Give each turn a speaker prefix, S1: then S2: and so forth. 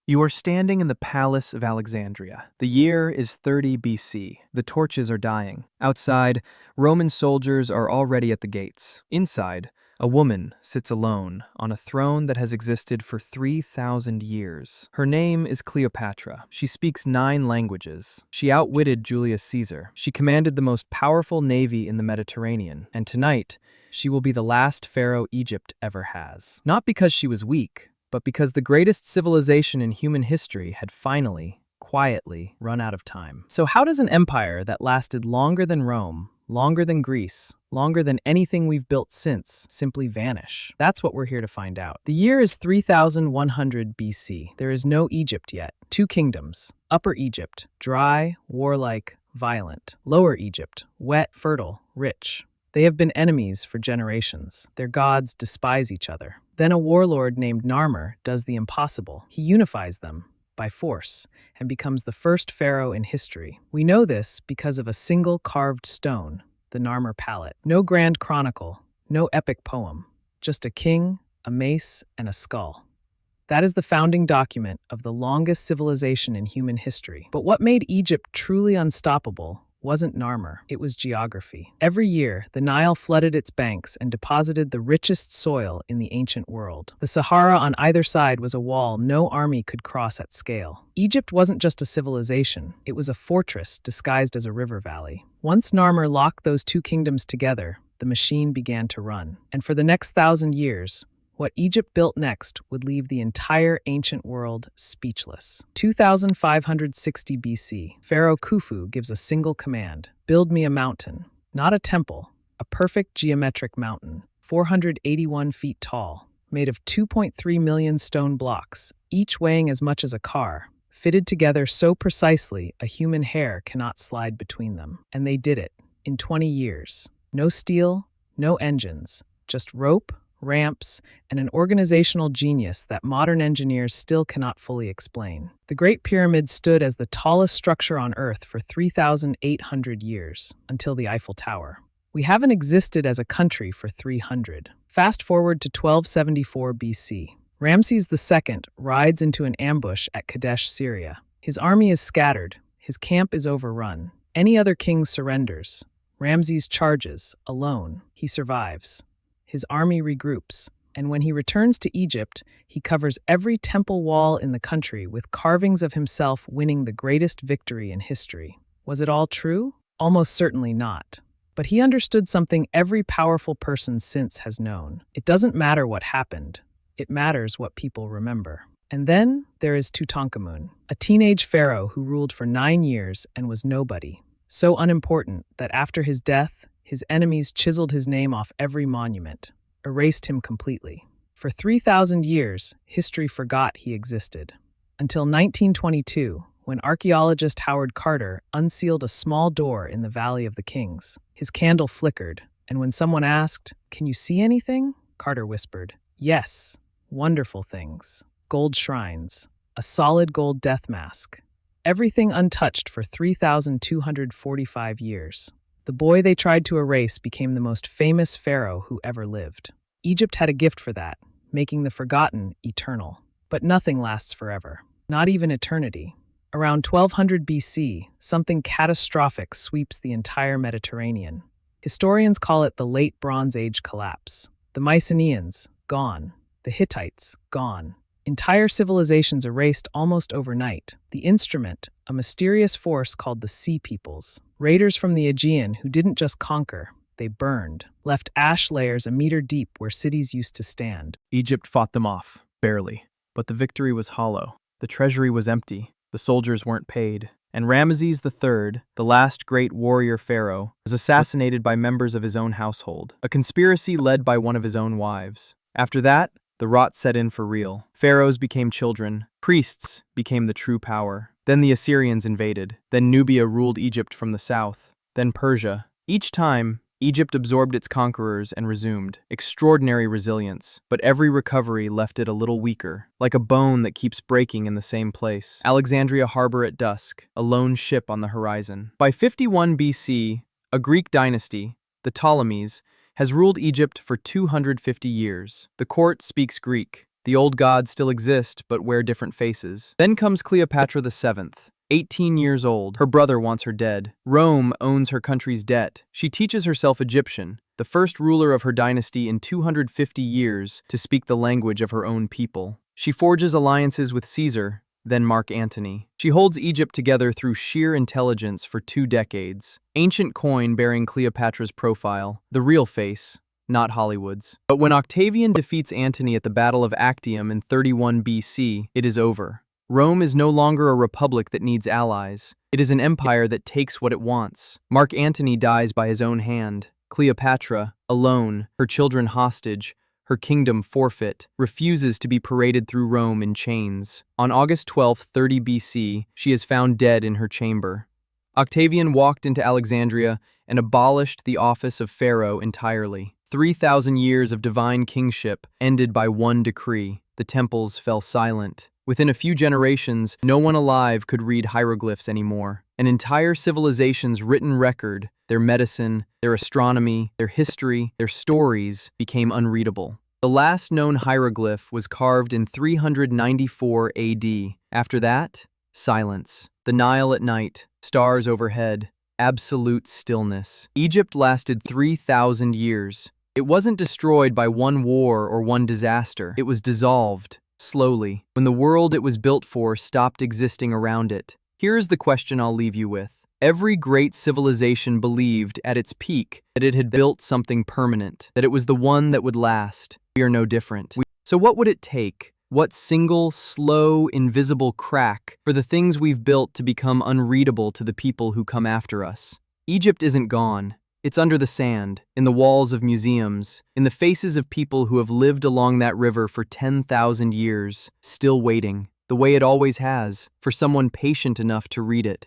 S1: You are standing in the Palace of Alexandria. The year is 30 BC. The torches are dying. Outside, Roman soldiers are already at the gates. Inside, a woman sits alone on a throne that has existed for 3,000 years. Her name is Cleopatra. She speaks 9 languages. She outwitted Julius Caesar. She commanded the most powerful navy in the Mediterranean. And tonight, she will be the last pharaoh Egypt ever has. Not because she was weak, but because the greatest civilization in human history had finally, quietly, run out of time. So how does an empire that lasted longer than Rome, longer than Greece, longer than anything we've built since, simply vanish? That's what we're here to find out. The year is 3100 BC. There is no Egypt yet. 2 kingdoms. Upper Egypt, dry, warlike, violent. Lower Egypt, wet, fertile, rich. They have been enemies for generations. Their gods despise each other. Then a warlord named Narmer does the impossible. He unifies them by force and becomes the first pharaoh in history. We know this because of a single carved stone, the Narmer palette. No grand chronicle, no epic poem, just a king, a mace, and a skull. That is the founding document of the longest civilization in human history. But what made Egypt truly unstoppable wasn't Narmer, it was geography. Every year, the Nile flooded its banks and deposited the richest soil in the ancient world. The Sahara on either side was a wall no army could cross at scale. Egypt wasn't just a civilization, it was a fortress disguised as a river valley. Once Narmer locked those 2 kingdoms together, the machine began to run. And for the next 1,000 years, what Egypt built next would leave the entire ancient world speechless. 2560 BC, Pharaoh Khufu gives a single command: build me a mountain, not a temple, a perfect geometric mountain, 481 feet tall, made of 2.3 million stone blocks, each weighing as much as a car, fitted together so precisely a human hair cannot slide between them. And they did it in 20 years. No steel, no engines, just rope, ramps, and an organizational genius that modern engineers still cannot fully explain. The Great Pyramid stood as the tallest structure on Earth for 3,800 years, until the Eiffel Tower. We haven't existed as a country for 300. Fast forward to 1274 BC. Ramses II rides into an ambush at Kadesh, Syria. His army is scattered. His camp is overrun. Any other king surrenders. Ramses charges, alone. He survives. His army regroups, and when he returns to Egypt, he covers every temple wall in the country with carvings of himself winning the greatest victory in history. Was it all true? Almost certainly not. But he understood something every powerful person since has known. It doesn't matter what happened. It matters what people remember. And then there is Tutankhamun, a teenage pharaoh who ruled for 9 years and was nobody. So unimportant that after his death, his enemies chiseled his name off every monument, erased him completely. For 3,000 years, history forgot he existed. Until 1922, when archaeologist Howard Carter unsealed a small door in the Valley of the Kings. His candle flickered, and when someone asked, "Can you see anything?" Carter whispered, "Yes, wonderful things. Gold shrines, a solid gold death mask. Everything untouched for 3,245 years. The boy they tried to erase became the most famous pharaoh who ever lived. Egypt had a gift for that, making the forgotten eternal. But nothing lasts forever, not even eternity. Around 1200 BC, something catastrophic sweeps the entire Mediterranean. Historians call it the Late Bronze Age collapse. The Mycenaeans, gone. The Hittites, gone. Entire civilizations erased almost overnight. The instrument, a mysterious force called the Sea Peoples. Raiders from the Aegean who didn't just conquer, they burned, left ash layers a meter deep where cities used to stand. Egypt fought them off, barely. But the victory was hollow. The treasury was empty. The soldiers weren't paid. And Ramesses III, the last great warrior pharaoh, was assassinated by members of his own household. A conspiracy led by one of his own wives. After that, the rot set in for real. Pharaohs became children. Priests became the true power. Then the Assyrians invaded. Then Nubia ruled Egypt from the south. Then Persia. Each time, Egypt absorbed its conquerors and resumed. Extraordinary resilience. But every recovery left it a little weaker, like a bone that keeps breaking in the same place. Alexandria harbor at dusk, a lone ship on the horizon. By 51 BC, a Greek dynasty, the Ptolemies, has ruled Egypt for 250 years. The court speaks Greek. The old gods still exist, but wear different faces. Then comes Cleopatra VII. 18 years old. Her brother wants her dead. Rome owns her country's debt. She teaches herself Egyptian, the first ruler of her dynasty in 250 years to speak the language of her own people. She forges alliances with Caesar, then Mark Antony. She holds Egypt together through sheer intelligence for 2 decades. Ancient coin bearing Cleopatra's profile, the real face, not Hollywood's. But when Octavian defeats Antony at the Battle of Actium in 31 BC, it is over. Rome is no longer a republic that needs allies. It is an empire that takes what it wants. Mark Antony dies by his own hand. Cleopatra, alone, her children hostage, her kingdom forfeit, refuses to be paraded through Rome in chains. On August 12, 30 BC, she is found dead in her chamber. Octavian walked into Alexandria and abolished the office of pharaoh entirely. 3,000 years of divine kingship ended by one decree. The temples fell silent. Within a few generations, no one alive could read hieroglyphs anymore. An entire civilization's written record, their medicine, their astronomy, their history, their stories, became unreadable. The last known hieroglyph was carved in 394 AD. After that, silence. The Nile at night, stars overhead, absolute stillness. Egypt lasted 3,000 years. It wasn't destroyed by one war or one disaster. It was dissolved. Slowly, when the world it was built for stopped existing around it. Here is the question I'll leave you with. Every great civilization believed, at its peak, that it had built something permanent, that it was the one that would last. We are no different. So what would it take? What single, slow, invisible crack for the things we've built to become unreadable to the people who come after us? Egypt isn't gone. It's under the sand, in the walls of museums, in the faces of people who have lived along that river for 10,000 years, still waiting, the way it always has, for someone patient enough to read it.